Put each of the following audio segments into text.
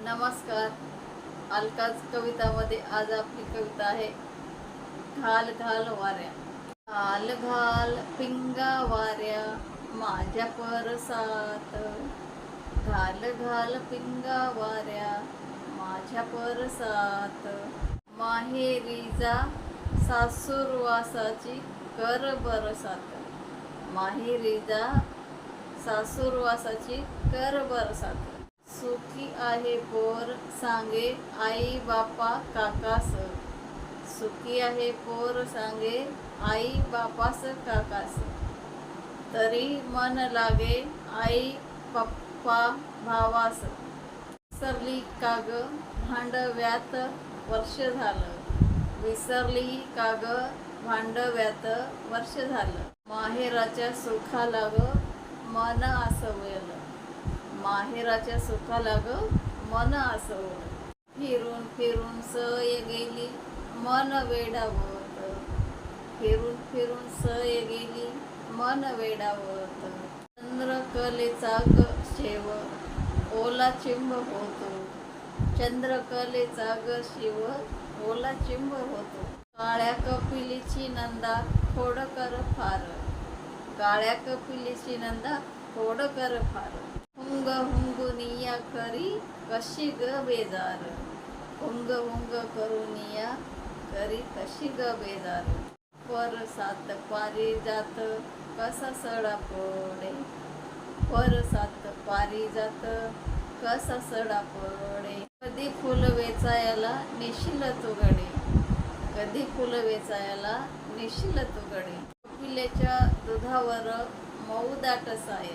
नमस्कार. अलकाच कवितामध्ये आज आपली कविता आहे घाल घाल वाऱ्या. घाल घाल पिंगा वाऱ्या माझ्या परसात, घाल घाल पिंगा वाऱ्या माझ्या परसात. माहेरी जा सासूरवासाची कर बरसात, माहेरी जा सासूरवासाची कर बरसात. सुखी आहे पोर सांगे आई बापा काकास, सुखी आहे पोर सांगे आई बापास काकास. तरी मन लागे आई पप्पा भावास, विसरली काग भांडव्यात वर्ष झालं, विसरली काग भांडव्यात वर्ष झालं. माहेराच्या सुखाला ग मन आसवलं, माहेराच्या सुखाला ग मन आसवलं. फिरून फिरून सय गेली मन वेडावत, फिरून फिरून सय गेली मन वेडावत. चंद्रकलेचा ग शेव ओला चिंब होतो, चंद्रकलेचा ग शिव ओला चिंब होतो. काळ्या कपिलीची नंदा खोड कर फार, काळ्या कपिलीची नंदा खोड कर फार. हुंग हुंगुनिया करी कशी ग बेजार, हुंग हुंग करुनिया करी कशी ग बेजार. परसात पारिजात कसा सडा पडे, परसात पारिजात कसा सडा पडे. कधी फुल वेचायला नेशील तू गडे, कधी फुल वेचायला नेशील तू गडे. कपिलेच्या दुधावर मऊ दाट साय,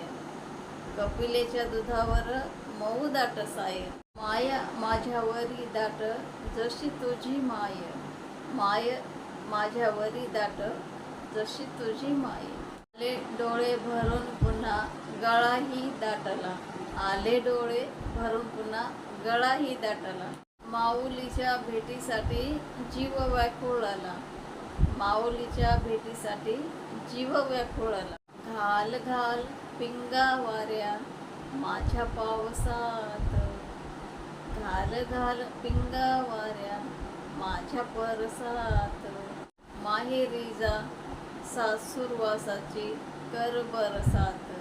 कपिलेच्या दुधावर मऊ दाट साय. माया माझ्यावरी दाट जशी तुझी माय, माय माझ्यावरी दाट जशी तुझी माय. आले डोळे भरून पुन्हा गळाही दाटला, आले डोळे भरून पुन्हा गळाही दाटला. माऊलीच्या भेटीसाठी जीव व्याकुळला, माऊलीच्या भेटीसाठी जीव व्याकुळला. घाल घाल पिंगा वाऱ्या माझ्या पावसात, घाल घाल पिंगा वाऱ्या माझ्या परसात. माहेरी जा सासूरवासाची कर बरसात,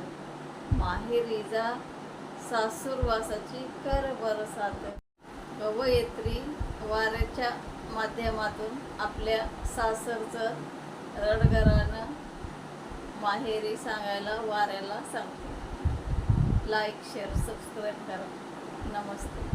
माहेरी जा सासूरवासाची कर बरसात. कवयित्री वाऱ्याच्या माध्यमातून आपल्या सासरचं रडगाणं माहेरी सांगायला वाऱ्याला सांगते. लाईक शेअर सबस्क्राईब करा. नमस्ते.